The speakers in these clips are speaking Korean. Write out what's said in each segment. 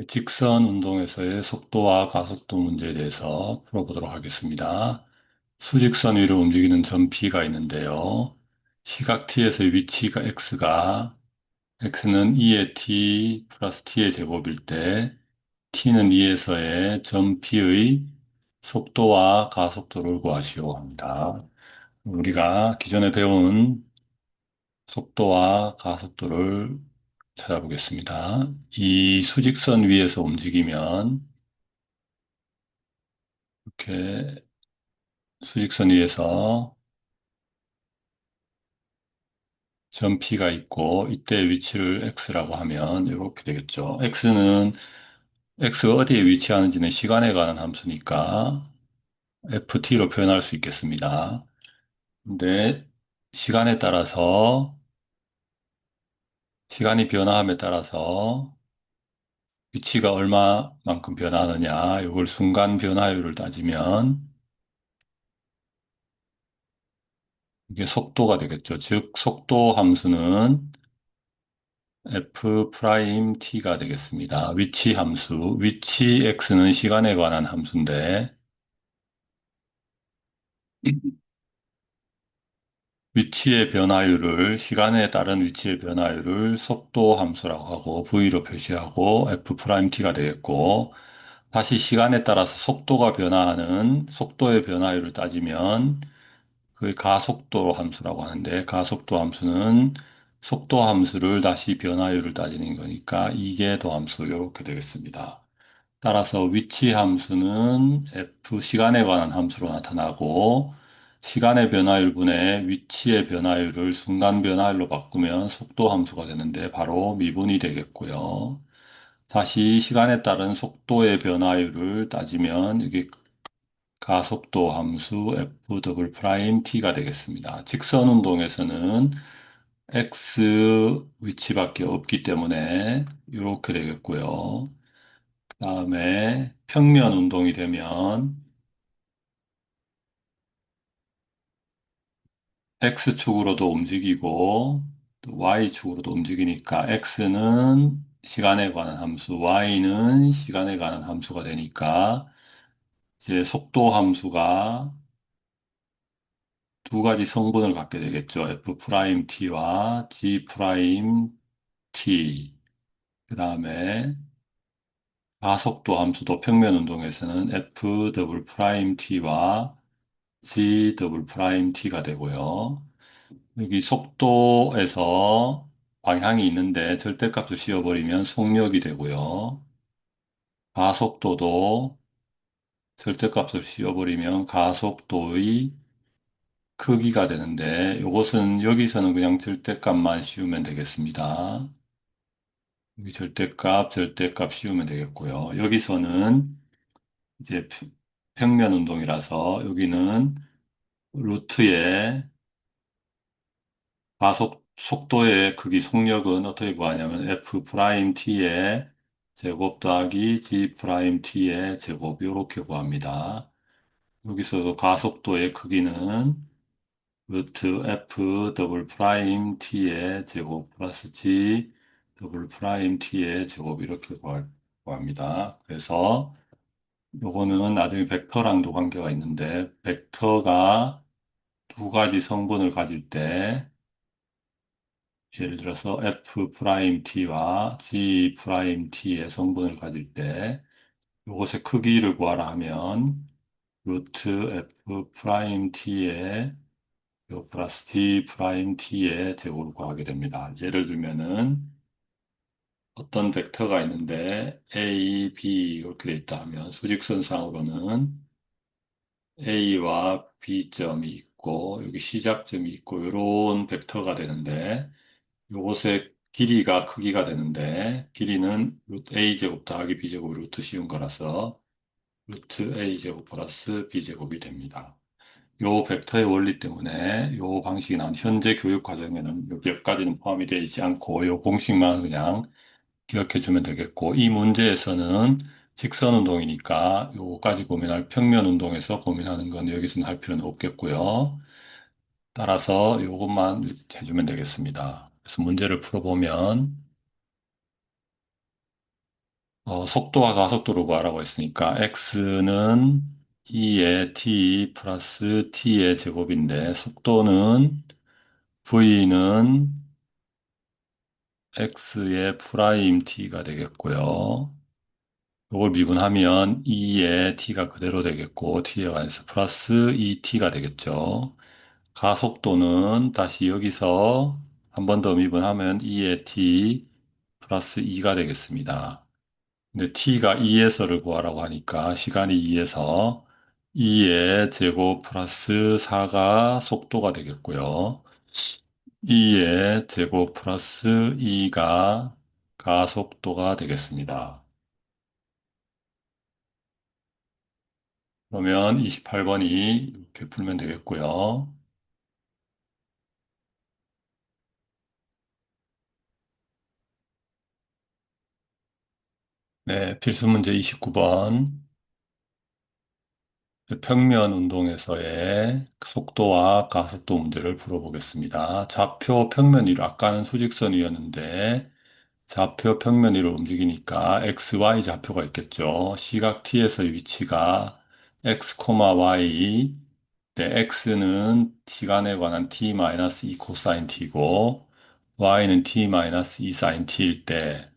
직선 운동에서의 속도와 가속도 문제에 대해서 풀어보도록 하겠습니다. 수직선 위를 움직이는 점 P가 있는데요. 시각 T에서의 위치가 X는 2의 T 플러스 T의 제곱일 때, T는 2에서의 점 P의 속도와 가속도를 구하시오 합니다. 우리가 기존에 배운 속도와 가속도를 찾아보겠습니다. 이 수직선 위에서 움직이면 이렇게 수직선 위에서 점 P가 있고 이때 위치를 X라고 하면 이렇게 되겠죠. X가 어디에 위치하는지는 시간에 관한 함수니까 FT로 표현할 수 있겠습니다. 근데 시간에 따라서 시간이 변화함에 따라서 위치가 얼마만큼 변하느냐 이걸 순간 변화율을 따지면 이게 속도가 되겠죠. 즉 속도 함수는 f 프라임 t가 되겠습니다. 위치 함수, 위치 x는 시간에 관한 함수인데 위치의 변화율을 시간에 따른 위치의 변화율을 속도 함수라고 하고 v로 표시하고 f 프라임 t가 되겠고 다시 시간에 따라서 속도가 변화하는 속도의 변화율을 따지면 그 가속도 함수라고 하는데 가속도 함수는 속도 함수를 다시 변화율을 따지는 거니까 이게 도함수 이렇게 되겠습니다. 따라서 위치 함수는 f 시간에 관한 함수로 나타나고 시간의 변화율분의 위치의 변화율을 순간 변화율로 바꾸면 속도 함수가 되는데 바로 미분이 되겠고요. 다시 시간에 따른 속도의 변화율을 따지면 이게 가속도 함수 f 더블 프라임 t가 되겠습니다. 직선 운동에서는 x 위치밖에 없기 때문에 이렇게 되겠고요. 다음에 평면 운동이 되면 x축으로도 움직이고 또 y축으로도 움직이니까 x는 시간에 관한 함수, y는 시간에 관한 함수가 되니까 이제 속도 함수가 두 가지 성분을 갖게 되겠죠. f 프라임 t와 g 프라임 t. 그 다음에 가속도 함수도 평면 운동에서는 f 더블 프라임 t와 g 더블 프라임 t가 되고요. 여기 속도에서 방향이 있는데 절대값을 씌워버리면 속력이 되고요. 가속도도 절대값을 씌워버리면 가속도의 크기가 되는데 이것은 여기서는 그냥 절대값만 씌우면 되겠습니다. 여기 절대값 씌우면 되겠고요. 여기서는 이제 평면 운동이라서 여기는 루트에 속도의 크기 속력은 어떻게 구하냐면 f 프라임 t의 제곱 더하기 g 프라임 t의 제곱 이렇게 구합니다. 여기서도 가속도의 크기는 루트 f 더블 프라임 t의 제곱 플러스 g 더블 프라임 t의 제곱 이렇게 구합니다. 그래서 요거는 나중에 벡터랑도 관계가 있는데 벡터가 두 가지 성분을 가질 때 예를 들어서 f 프라임 t와 g 프라임 t의 성분을 가질 때 요것의 크기를 구하라 하면 루트 f 프라임 t의 요 플러스 g 프라임 t의 제곱을 구하게 됩니다. 예를 들면은 어떤 벡터가 있는데 a, b 이렇게 돼 있다 하면 수직선상으로는 A와 B점이 있고 여기 시작점이 있고 이런 벡터가 되는데 요것의 길이가 크기가 되는데 길이는 루트 A제곱 더하기 B제곱 루트 씌운 거라서 루트 A제곱 플러스 B제곱이 됩니다. 요 벡터의 원리 때문에 요 방식이 나온 현재 교육 과정에는 몇 가지는 포함이 되어 있지 않고 요 공식만 그냥 기억해 주면 되겠고, 이 문제에서는 직선 운동이니까 요거까지 고민할 평면 운동에서 고민하는 건 여기서는 할 필요는 없겠고요. 따라서 요것만 해주면 되겠습니다. 그래서 문제를 풀어보면 속도와 가속도를 구하라고 했으니까 x는 2의 t 플러스 t의 제곱인데 속도는 v는 x의 프라임 t가 되겠고요. 이걸 미분하면 2의 t가 그대로 되겠고 t에 관해서 플러스 2t가 되겠죠. 가속도는 다시 여기서 한 번 더 미분하면 2의 t 플러스 2가 되겠습니다. 근데 t가 2에서를 구하라고 하니까 시간이 2에서 2의 제곱 플러스 4가 속도가 되겠고요. 2의 제곱 플러스 2가 가속도가 되겠습니다. 그러면 28번이 이렇게 풀면 되겠고요. 네, 필수 문제 29번. 평면 운동에서의 속도와 가속도 문제를 풀어보겠습니다. 좌표 평면 위로, 아까는 수직선 위였는데, 좌표 평면 위로 움직이니까 XY 좌표가 있겠죠. 시각 T에서의 위치가 X, Y, 네, X는 시간에 관한 T-2 코사인 T고, Y는 T-2 사인 T일 때,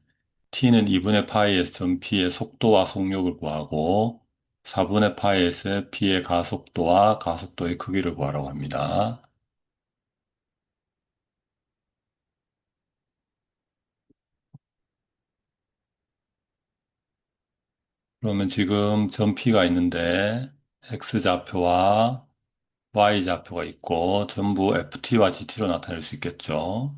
t는 2분의 파이에서 점 p의 속도와 속력을 구하고 4분의 파이에서 p의 가속도와 가속도의 크기를 구하라고 합니다. 그러면 지금 점 p가 있는데 x좌표와 y좌표가 있고 전부 ft와 gt로 나타낼 수 있겠죠.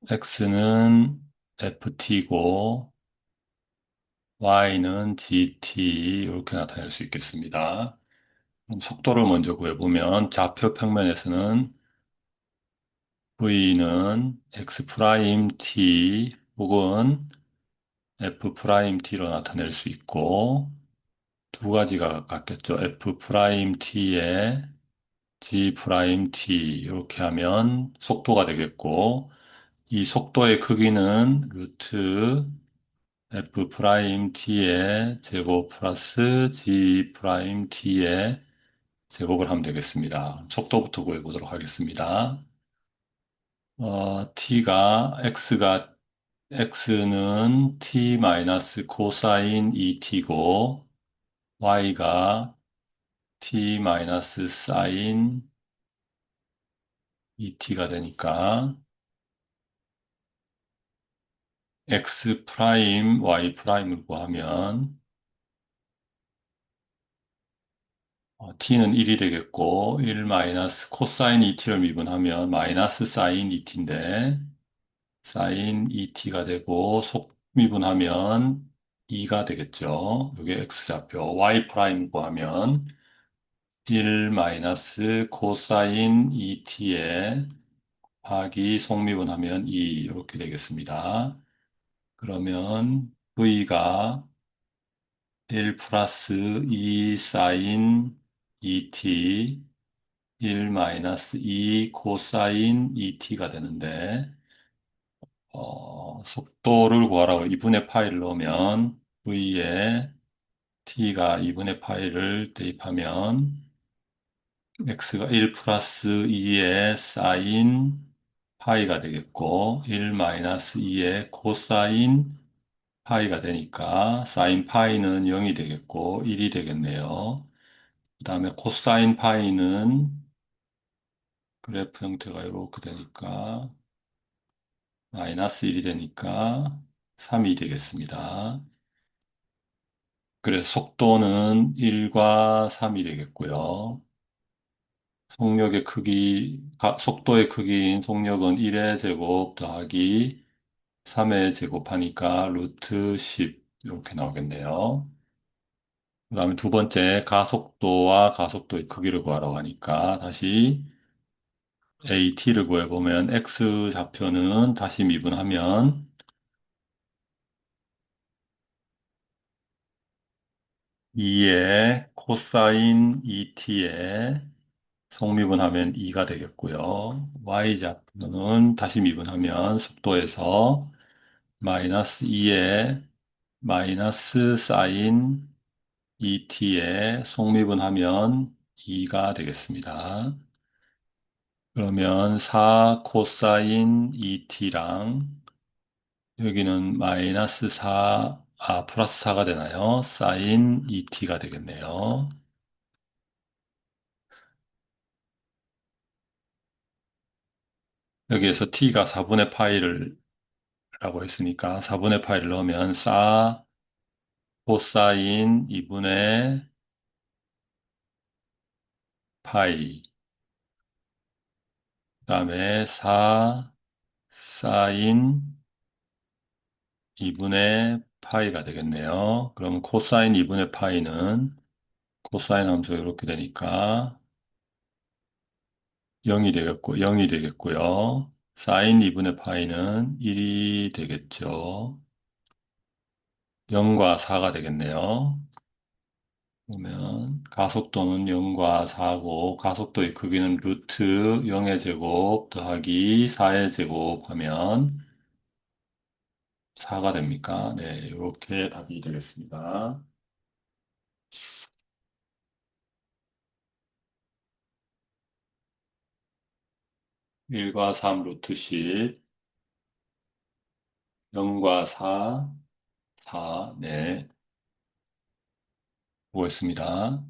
x는 ft고 y는 gt 이렇게 나타낼 수 있겠습니다. 그럼 속도를 먼저 구해보면 좌표 평면에서는 V는 X 프라임 T 혹은 F 프라임 T로 나타낼 수 있고 두 가지가 같겠죠. F 프라임 T에 G 프라임 T 이렇게 하면 속도가 되겠고 이 속도의 크기는 루트 F 프라임 T의 제곱 플러스 G 프라임 T의 제곱을 하면 되겠습니다. 속도부터 구해보도록 하겠습니다. X는 T 마이너스 코사인 2T고, Y가 T 마이너스 사인 2T가 되니까, X 프라임, Y 프라임을 구하면, T는 1이 되겠고, 1 마이너스 코사인 2T를 미분하면 마이너스 사인 2T인데, 사인 2T가 되고, 속미분하면 2가 되겠죠. 이게 X좌표, Y 프라임 구하면, 1 마이너스 코사인 2t에 하기 속미분하면 2 이렇게 되겠습니다. 그러면 v가 1 플러스 2 사인 2t 1 마이너스 2 코사인 2t가 되는데 속도를 구하라고 2분의 파이를 넣으면 v에 t가 2분의 파이를 대입하면 x가 1 플러스 2의 사인 파이가 되겠고, 1 마이너스 2의 코사인 파이가 되니까, 사인 파이는 0이 되겠고, 1이 되겠네요. 그 다음에 코사인 파이는 그래프 형태가 이렇게 되니까, 마이너스 1이 되니까, 3이 되겠습니다. 그래서 속도는 1과 3이 되겠고요. 속도의 크기인 속력은 1의 제곱 더하기 3의 제곱하니까 루트 10 이렇게 나오겠네요. 그 다음에 두 번째 가속도와 가속도의 크기를 구하라고 하니까 다시 AT를 구해보면 X 좌표는 다시 미분하면 2의 코사인 2T에 속미분하면 2가 되겠고요. y좌표는 다시 미분하면 속도에서 마이너스 2에 마이너스 사인 2t에 속미분하면 2가 되겠습니다. 그러면 4 코사인 2t랑 여기는 마이너스 4, 플러스 4가 되나요? 사인 2t가 되겠네요. 여기에서 t가 4분의 파이를 라고 했으니까 4분의 파이를 넣으면 4 코사인 2분의 파이 그다음에 4 사인 2분의 파이가 되겠네요. 그럼 코사인 2분의 파이는 코사인 함수 이렇게 되니까 0이 되겠고요. 사인 2분의 파이는 1이 되겠죠. 0과 4가 되겠네요. 그러면 가속도는 0과 4고 가속도의 크기는 루트 0의 제곱 더하기 4의 제곱 하면 4가 됩니까? 네, 이렇게 답이 되겠습니다. 1과 3 루트 10, 0과 4, 4, 네, 보겠습니다.